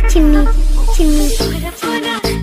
ಚಿನ್ನ ಚಿನ್ನಿ ಚಿನ್ನಿ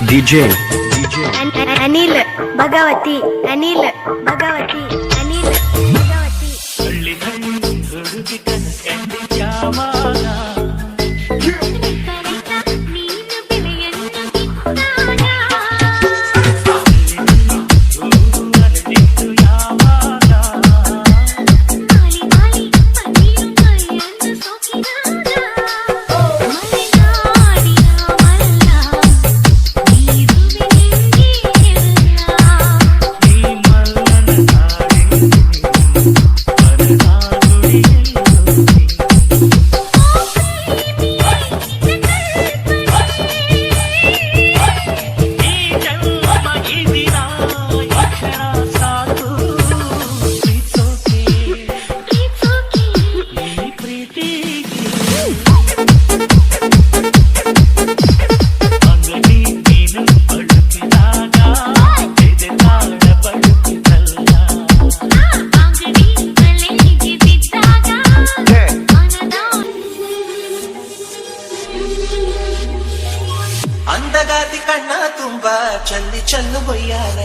DJ ಅನಿಲ್ ಭಗವತಿ ಅನಿಲ್ ಭಗವತಿ ಅನಿಲ್ ಭಗವತಿ ಅಂದಗಾತಿ ಕಣ್ಣ ತುಂಬ ಚಲ್ಲಿ ಚಲ್ಲು ಬೊಯ್ಯಾರ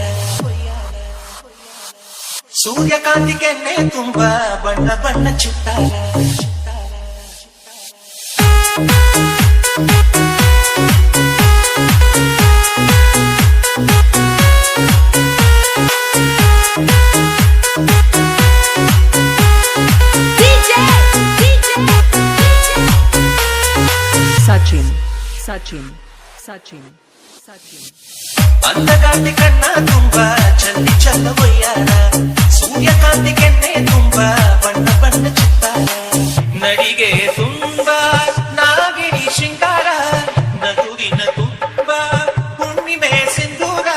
ಸೂರ್ಯಕಾಂತಿ ಕೆನ್ನೆ ತುಂಬ ಬಣ್ಣ ಬಣ್ಣ ಚಿತ್ತಾರ Sachin. ಅಂದಗಾತಿ ಕಣ್ಣ ತುಂಬ ಚಲ್ಲಿ ಚಲ್ಲು ಬೊಯ್ಯಾರ ಸೂರ್ಯಕಾಂತಿ ಕೆನ್ನೆ ತುಂಬ ಬಣ್ಣ ಬಣ್ಣ ಚಿತ್ತಾರ ನಡಿಗೆ ತುಂಬ ನಾಗಿಣಿ ಶೃಂಗಾರ ನಗುವಿನ ತುಂಬ ಹುಣ್ಣಿಮೆ ಸಿಂಧೂರ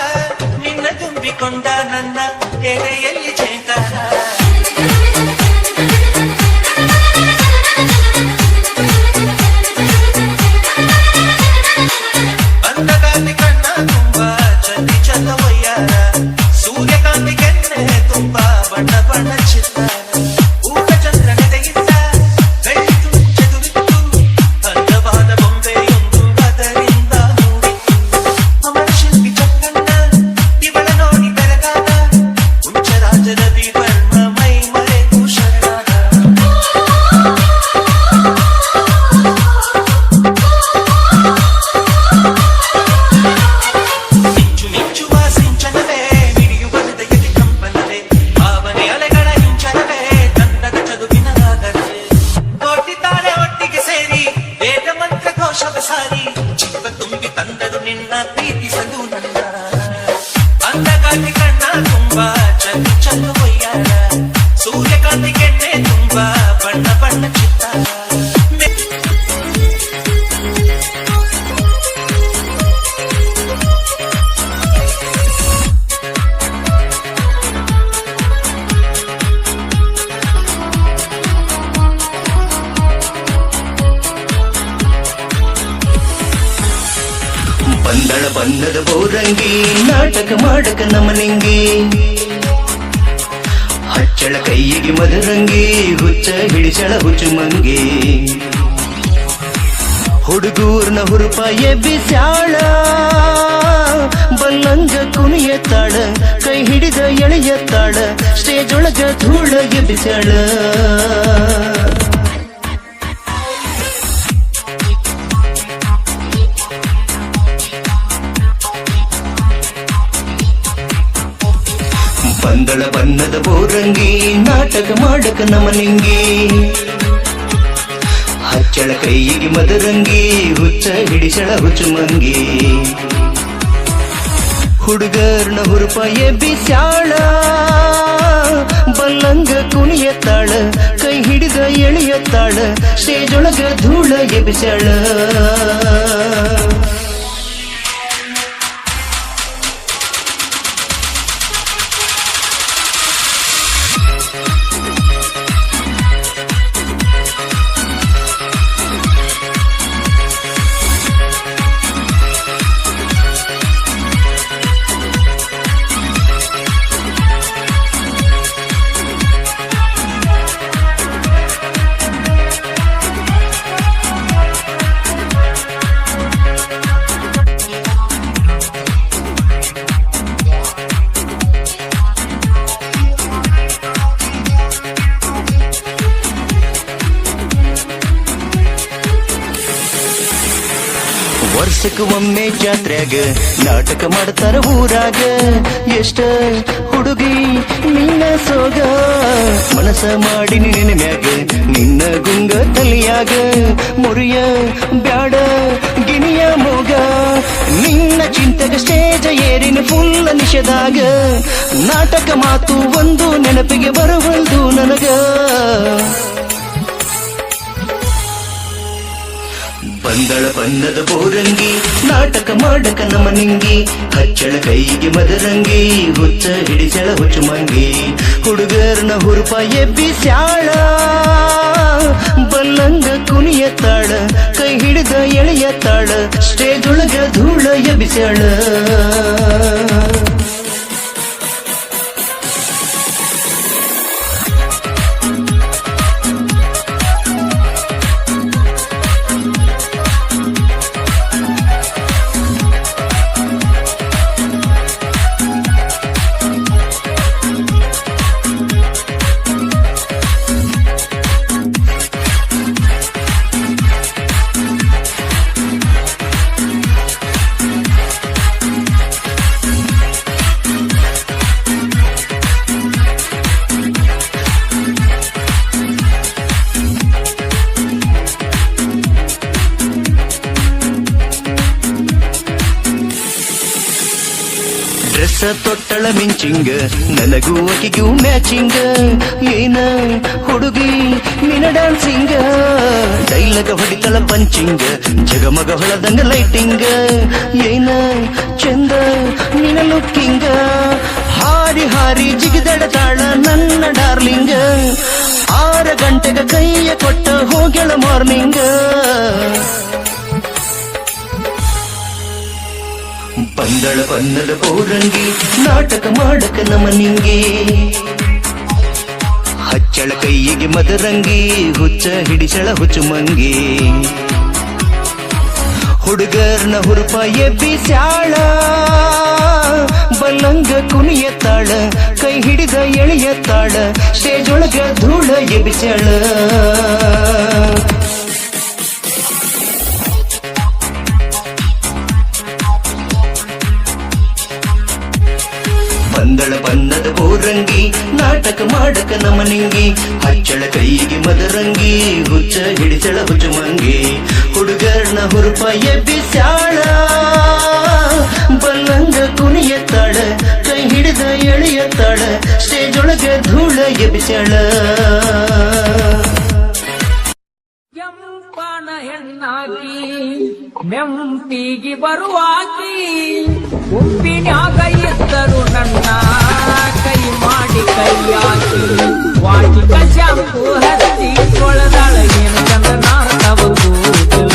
ನಿನ್ನ ತುಂಬಿಕೊಂಡ ನನ್ನ ಎಲೆಯಲ್ಲಿ ಜೇಂಕಾರ ಸೂರ್ಯಕಾಂತಿ ಕೆನ್ನೆ ತುಂಬ ಬಣ್ಣ ಬಣ್ಣ ಚಿತ್ತಾರ ಊಟ ಚಂದ್ರನೆದೆಗಿದ್ದ ಬೆಳ್ಳಿ ಚದುರಿತ್ತು ಅಂದವಾದ ಬೊಂಬೆಯೊಂದು ಅದರಿಂದ ನೋಡಿತ್ತು ಅಮರ ಶಿಲ್ಪಿ ಚಕ್ಕಣ್ಣ ಇವಳ ನೋಡಿ ಬೆರಗಾದ ಹುಂಚರಾಜ ರವಿ ವರ್ಮ ಮೈ ಮರೆತು ಶರಣಾದ ಜೀವ ತುಂಬಿ ತಂದರು ನಿನ್ನ ಪ್ರೀತಿಸಲು ನನ್ನ ಅಂದಗಾತಿ ಕಣ್ಣ ತುಂಬ ಚಲ್ಲು ಚಲ್ಲು ಬೊಯ್ಯಾರ ಸೂರ್ಯಕಾಂತಿ ಕೆನ್ನೆ ತುಂಬ ಬಣ್ಣ ಬಣ್ಣ ಚಿತ್ತಾರ ಬಂದಳ ಬಣ್ಣದ ಬೋರಂಗಿ ನಾಟಕ ಮಾಡಕ ನಮನಿಂಗಿ ಹಚ್ಚಳ ಕೈಯಿಗೆ ಮದರಂಗಿ ಹುಚ್ಚ ಹಿಡಿಸಳ ಹುಚ್ಚು ಮಂಗಿ ಹುಡುಗೂರ್ನ ಹುರುಪ ಎಬ್ಬಿಸ್ಯಾಳ ಬಲ್ಲಂಗ ಕುಣಿಯತ್ತಾಳ ಕೈ ಹಿಡಿದ ಎಳೆಯತ್ತಾಳ ಸ್ಟೇಜ್ ಒಳಗ ಧೂಳ ಎಬ್ಬಿಸ್ಯಾಳ ಬಂದಳ ಬಣ್ಣದ ಬೋರಂಗಿ ನಾಟಕ ಮಾಡಕ ನಮನಿಂಗಿ ಹಚ್ಚಳ ಕೈಯಿಗೆ ಮದರಂಗಿ ಹುಚ್ಚ ಹಿಡಿಸಳ ಹುಚ್ಚುಮಂಗಿ ಹುಡುಗರ್ನ ಹುರುಪ ಎಬ್ಬಿಸ್ಯಾಳ ಬಲ್ಲಂಗ ಕುಣಿಯತ್ತಾಳ ಕೈ ಹಿಡಿದ ಎಳೆಯತ್ತಾಳ ಸ್ಟೇಜ್ ಒಳಗ ಧೂಳ ಎಬ್ಬಿಸ್ಯಾಳ ವರ್ಷಕ್ಕೆ ಒಮ್ಮೆ ಜಾತ್ರೆಗ ನಾಟಕ ಮಾಡ್ತಾರ ಊರಾಗ ಎಷ್ಟ ಹುಡುಗಿ ನಿನ್ನ ಸೋಗ ಮನಸ ಮಾಡಿ ನಿನ್ನ ಮ್ಯಾಗ ನಿನ್ನ ಗುಂಗ ತಲಿಯಾಗ ಮುರಿಯ ಬ್ಯಾಡ ಗಿಣಿಯ ಮೋಗ ನಿನ್ನ ಚಿಂತೆಗ ಸ್ಟೇಜ ಏರಿನ ಫುಲ್ಲ ನಿಷೇಧಾಗ ನಾಟಕ ಮಾತು ಒಂದು ನೆನಪಿಗೆ ಬರುವಲ್ದು ನನಗ ಬಂದಳ ಬಣ್ಣದ ಬೋರಂಗಿ ನಾಟಕ ಮಾಡಕ ನಮನಿಂಗಿ ಹಚ್ಚಳ ಕೈಗೆ ಮದರಂಗಿ ಹುಚ್ಚ ಹಿಡಿಸಳ ಹುಚ್ಚುಮಂಗಿ ಹುಡುಗರ್ನ ಹುರುಪ ಎಬ್ಬಿಸ್ಯಾಳ ಬಲ್ಲಂಗ ಕುಣಿಯತ್ತಾಳ ಕೈ ಹಿಡಿದ ಎಳೆಯತ್ತಾಳ ಸ್ಟೇಜ್ ಒಳಗ ಧೂಳ ಎಬ್ಬಿಸ್ಯಾಳ ಡ್ರೆಸ್ ತೊಟ್ಟಳ ಮಿಂಚಿಂಗ ನನಗೂ ಆಕಿಗೂ ಮ್ಯಾಚಿಂಗ ಏನ ಹುಡುಗಿ ನಿನ ಡ್ಯಾನ್ಸಿಂಗ ಡೈಲಗ ಹೊಡಿತಳ ಪಂಚಿಂಗ ಜಗಮಗ ಹೊಳದಂಗ ಲೈಟಿಂಗ ಏನ ಚಂದ ನಿನ ಲುಕ್ಕಿಂಗ ಹಾರಿ ಹಾರಿ ಜಿಗಿದಡತಾಳ ನನ್ನ ಡಾರ್ಲಿಂಗ 6 ಗಂಟೆಗ ಕೈಯ ಕೊಟ್ಟ ಹೋಗ್ಯಾಳ ಮಾರ್ನಿಂಗ ಬಂದಳ ಬಣ್ಣದ ಬೋರಂಗಿ ನಾಟಕ ಮಾಡಕ ನಮನಿಂಗಿ ಹಚ್ಚಳ ಕೈಯಿಗೆ ಮದರಂಗಿ ಹುಚ್ಚ ಹಿಡಿಸಳ ಹುಚ್ಚುಮಂಗಿ ಹುಡುಗರ್ನ ಹುರುಪ ಎಬ್ಬಿಸ್ಯಾಳ ಬಲ್ಲಂಗ ಕುಣಿಯತ್ತಾಳ ಕೈ ಹಿಡಿದ ಎಳೆಯತ್ತಾಳ ಸ್ಟೇಜ್ ಒಳಗ ಧೂಳ ಎಬ್ಬಿಸ್ಯಾಳ ಬಂದಳ ಬಣ್ಣದ ಬೋರಂಗಿ ನಾಟಕ ಮಾಡಕ ನಮನಿಂಗಿ ಹಚ್ಚಳ ಕೈಗೆ ಮದರಂಗಿ ಹುಚ್ಚ ಹಿಡಿಸಳ ಹುಚ್ಚುಮಂಗಿ ಹುಡುಗರ್ನ ಹುರುಪ ಎಬ್ಬಿಸ್ಯಾಳ ಬಲ್ಲಂಗ ಕುಣಿಯತ್ತಾಳ ಕೈ ಹಿಡಿದ ಎಳೆಯತ್ತಾಳ ಸ್ಟೇಜ್ ಒಳಗ ಧೂಳ ಎಬ್ಬಿಸ್ಯಾಳ ಕೆಂಪನ ಹೆಣ್ಣಾಕಿ ನೆಂಪಿಗೆ ಬರುವಾಕಿ ಉಪ್ಪಿನ್ಯಾಗ ಇದ್ದರು ನನ್ನ ಕೈ ಮಾಡಿ ಕೈಯಾಕಿ ವಾಟಿಕ ಶಾಂಪು ಹಚ್ಚಿ ಕೊಳದಾಳ ಏನು ಚಂದ ನಾರ್ತವ ಕೂದಲ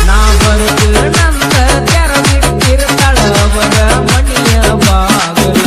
ನಾ ಬರುತ್ತ ನಂದ ತೆರ ಬಿಟ್ಟಿರ್ತಾಳ ಅವರ ಮಣಿಯ ಬಾಗಲ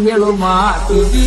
ಹೇಳು ಮಾತಿಗಿ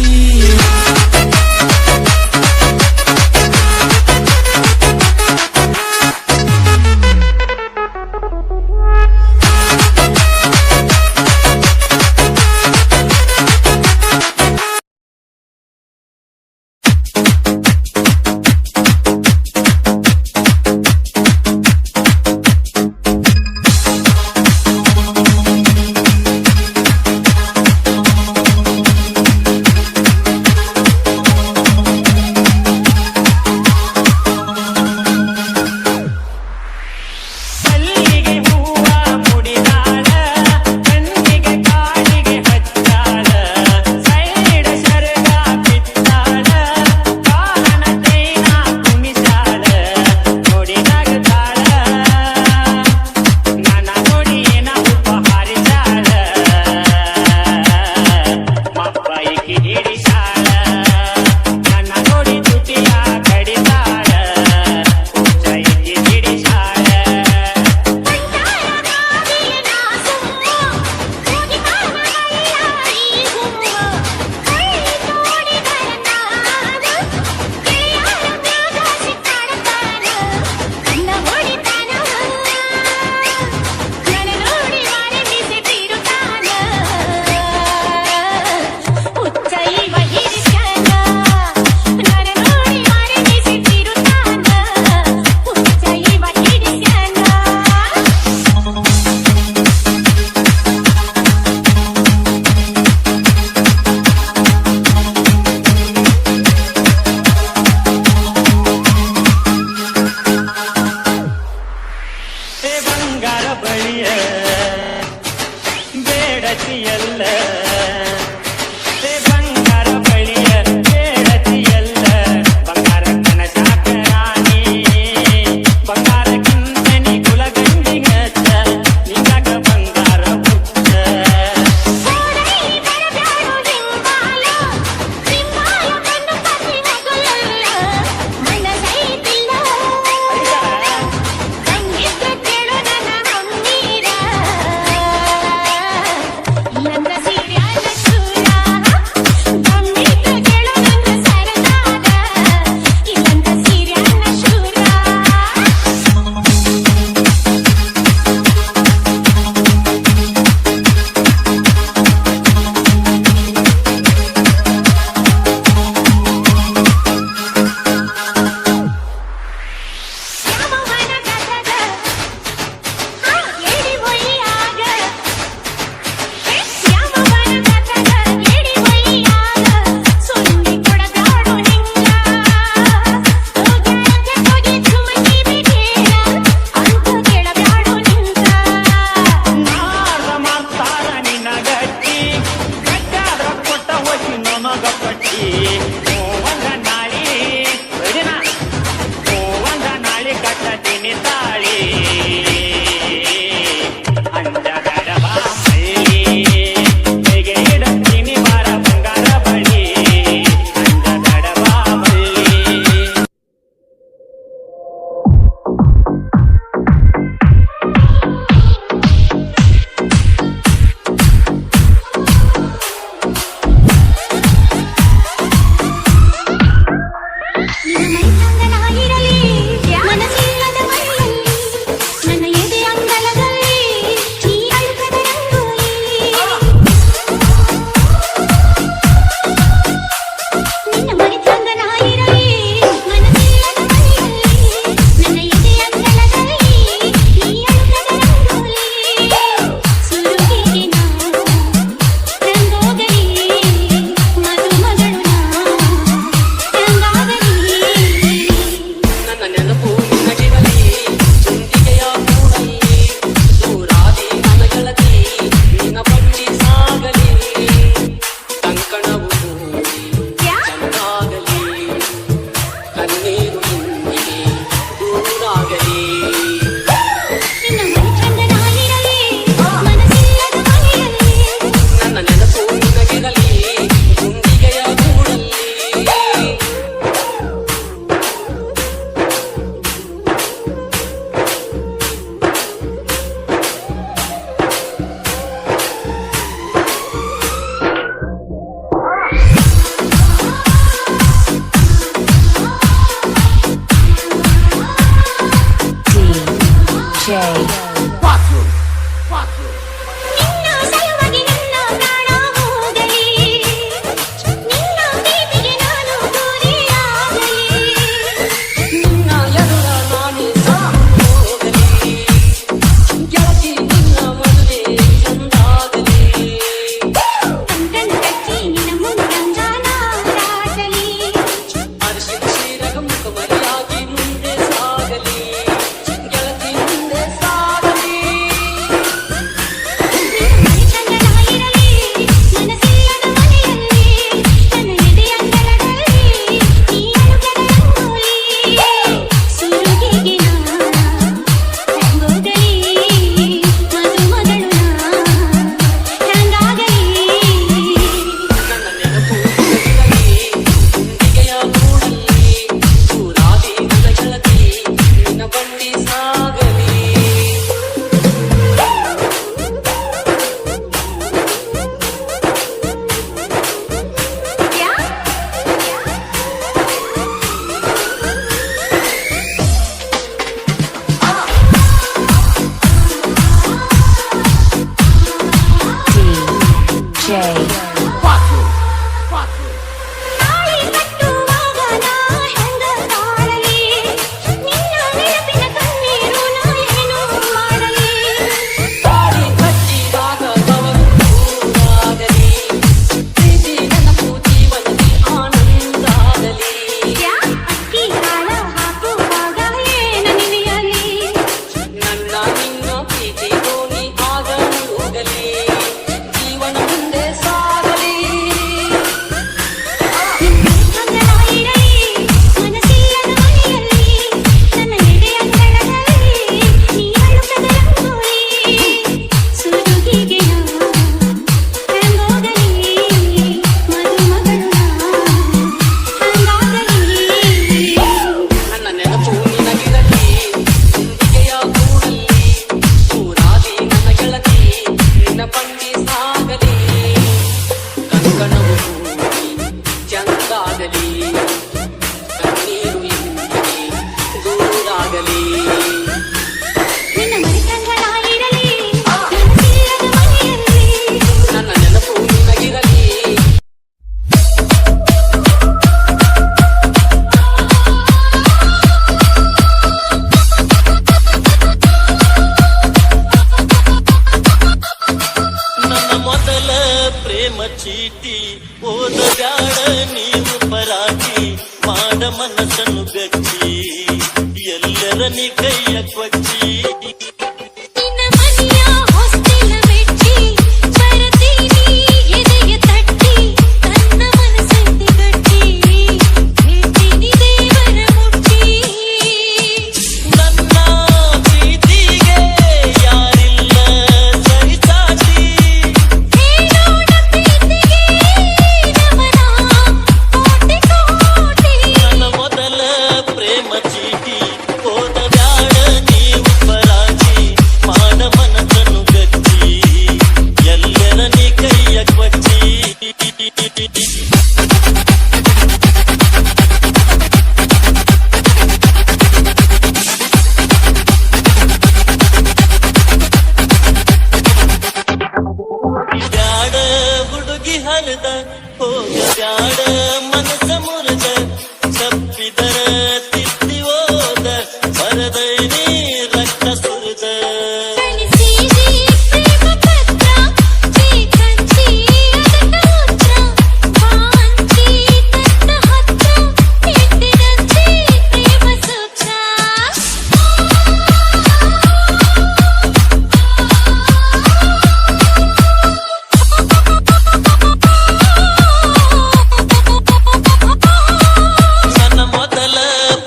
ನಿನ್ನ ಸಲುವಾಗಿ ನನ್ನ ಪ್ರಾಣ ಹೋಗಲಿ, ನಿನ್ನ ಪ್ರೀತಿಗೆ ನಾನು ದೂರಿಯಾಗಲಿ, ನಿನ್ನ ಎದುರ ನಾನೇ ಸಾಕು ಹೋಗಲಿ, ಗೆಳತಿ ನಿನ್ನ ಮದುವೆ ಚಂದಾಗಲಿ, ಕಂಕಣ ಕಚ್ಚಿ ನಿನ್ನ ಮುಂದಂಜಾನ ದಾಟಲಿ, ಅರಿಶಿನ ಶ್ರೀರಗ ಮುಖ ಮರಿಯಾಗಿ ಮುಂದೆ ಸಾಗಲಿ, ಗೆಳತಿ ಮುಂದೆ ಸಾಗಲಿ. ಮನೆತನದಾಗಿರಲಿ, ಮನಸ್ಸಿಲ್ಲದ ಮನೆಯಲ್ಲಿ, ನನ್ನ ಎದೆಯ ಅಂಗಳದಲ್ಲಿ, ನೀ ಅಳುಗದ ರಂಗೋಲಿ, ಸುರುಗಿಗೆ ನಾ ರಂಗೋಗಲಿ, ಮದುಮಗಳು ನಾ ಹ್ಯಾಂಗಾಗಲಿ. ನನ್ನ ನೆನಪು ನಿನಗಿರಲಿ, ಗುಂಡಿಗೆಯ ಗೂಡಲ್ಲಿ, ಸೂರಾದಿ ನನ್ನ ಗೆಳತಿ ನಿನ್ನ ಬಂಡಿ ಸಾಗಲಿ. ಯಾ ತಾಳಿ ಕಟ್ಟುವಾಗ ನಾ ಹೆಂಗ ತಾಳಲಿ, ನಿನ್ನ ನೆನಪಿನ ಕಣ್ಣೀರು ನಾ ಏನು ಮಾಡಲಿ, ತಾಳಿ ಕಟ್ಟಿದಾಗ ತವರು ದೂರಾಗಲಿ, ಪ್ರೀತಿ ನೆನಪು ಜೀವನದಿ ಆನಂದಾಗಲಿ. ಯಾ ಅಕ್ಕಿ ಕಾಳ ಹಾಕುವಾಗ ಏನ ನಿಲಿಯಲಿ, ನನ್ನ ನಿನ್ನ ಪ್ರೀತಿ ದೋಣಿ ಆಗ ಹೋಗಲಿ, ಜೀವನ ಮುಂದೆ ಸಾಗಲಿ. ಅಂಗಳಾಗಿರಲಿ, ಮನಸ್ಸಿಲ್ಲದ ಮನೆಯಲ್ಲಿ, ನನ್ನ ಎದೆಯ ಅಂಗಳದಲ್ಲಿ, ನೀ ಅಳುಕದ ರಂಗೋಲಿ, ಸುರುಗಿಗೆ ನಾ ರಂಗೋಗಲಿ, ಮದುಮಗಳು ನಾ ಹಂಗಾಗಲಿ. ನನ್ನ ನೆನಪು ನಿನಗಿರಲಿ, ಗುಂಡಿಗೆಯ ಗೂಡಲ್ಲಿ, ಸೂರಾದಿ ನನ್ನ ಗೆಳತಿ ನಿನ್ನ ಬಂಡಿ ಸಾಗಲಿ, ಕಂಕಣವು ಕೂಡಿ ಚಂದಾಗಲಿ, ಕಣ್ಣೀರು ಎಂದಿಗೆ ದೂರಾಗಲಿ. ನಿನ್ನ ಮನೆತನದಾಗಿರಲಿ, ಮನಸ್ಸಿಲ್ಲದ ಮನೆಯಲ್ಲಿ, ನನ್ನ ನೆನಪು ನಿನಗಿರಲಿ. ನನ್ನ ಮೊದಲ ಪ್ರೇಮ ಚೀಟಿ ಓದ ಬ್ಯಾಡ ನೀವು ಪರಾಟಿ ಮಾಡ ಮನಸ್ಸನ್ನು ಗಚ್ಚಿ ಎಲ್ಲರ ನೀ ಕೈಯ ಕೊಚ್ಚಿ ನಿನ್ನ ಮನೆಯ ಹೊಸ್ತಿಲ ಮೆಚ್ಚಿ, ಬರತೀನಿ ಎದೆಯ ತಟ್ಟಿ, ನನ್ನ ಮನಸ್ಸಲ್ಲಿ ಗಟ್ಟಿ, ಹೇಳ್ತೀನಿ ದೇವರ ಮುಟ್ಟಿ, ನನ್ನ ಪ್ರೀತಿಗೆ ಯಾರಿಲ್ಲ ಸರಿಸಾಟಿ ಹೇಳೋಣ ಪ್ರೀತಿಗೆ ನಮನ ಕೋಟಿ ಕೋಟಿ. ನನ್ನ ಮೊದಲ ಪ್ರೇಮ ಚೀಟಿ ಓದ ಬ್ಯಾಡ ನೀವು ಪರಾಟಿ ಮಾಡ ಮನಸ್ಸನ್ನು ಗಚ್ಚಿ ಎಲ್ಲರ ನೀ ಕೈಯ ಕೊಚ್ಚಿ ಬ್ಯಾಡ ಹುಡುಗಿ ಹರಿದ ಹೋಗ ಬ್ಯಾಡ ಮನಸ್ಸ ಮುರಿದ ತಪ್ಪಿದರ ತಿದ್ದಿ ಹೋದ ಬರದೈನಿ ರಕ್ತ ಸುರಿದ ಕಳಿಸಿದಿ ಪ್ರೇಮ ಪತ್ರ, ಬೇಕಂಚಿ ಅದಕ್ಕ ಉತ್ರ, ಬಾಂಚಿ ತನ್ನ ಹತ್ರ, ಇಟ್ಟಿದಂಚಿ ಪ್ರೇಮ ಸೂತ್ರ. ನನ್ನ ಮೊದಲ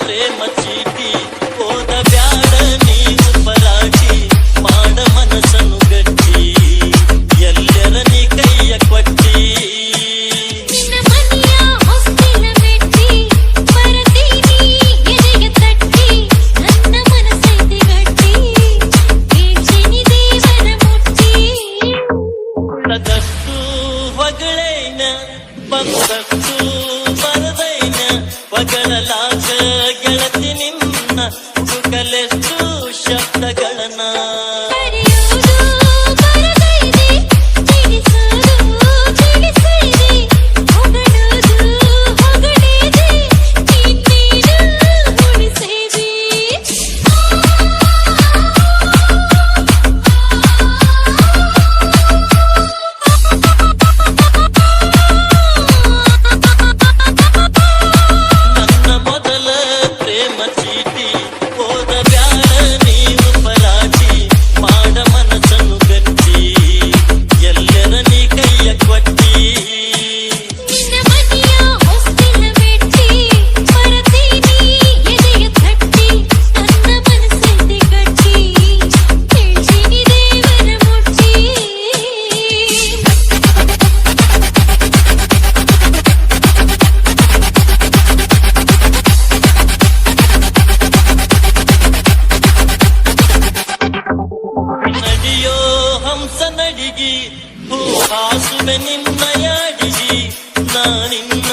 ಪ್ರೇಮ ಚೀಟಿ ಓದ ಬ್ಯಾಡ ನೀವು ಪರಾಟಿ ಮಾಡ ಮನಸ್ಸನ್ನು ಗಟ್ಟಿ ಎಲ್ಲರ ನೀ ಕೈಯ ಕೊಚ್ಚಿ ನಿನ್ನ ಮನೆಯ ಹೊಸ್ತಿಲ ಮೆಚ್ಚಿ, ಬರತೀನಿ ಎದೆಯ ತಟ್ಟಿ, ನನ್ನ ಮನಸ್ಸೈತಿ ಗಟ್ಟಿ, ಹೇಳ್ತೀನಿ ದೇವರ ಮುಟ್ಟಿ. ಉಳ್ಳದಷ್ಟು ಹೊಗಳೇನ ಬಂದಷ್ಟು ಬರದೈನ ಹೊಗಳಲಾಗ ಗೆಳತಿ ನಿನ್ನ ಹುಡುಕಲೆಷ್ಟು ಶಬ್ದಗಳನ್ನ ನಿನ್ನ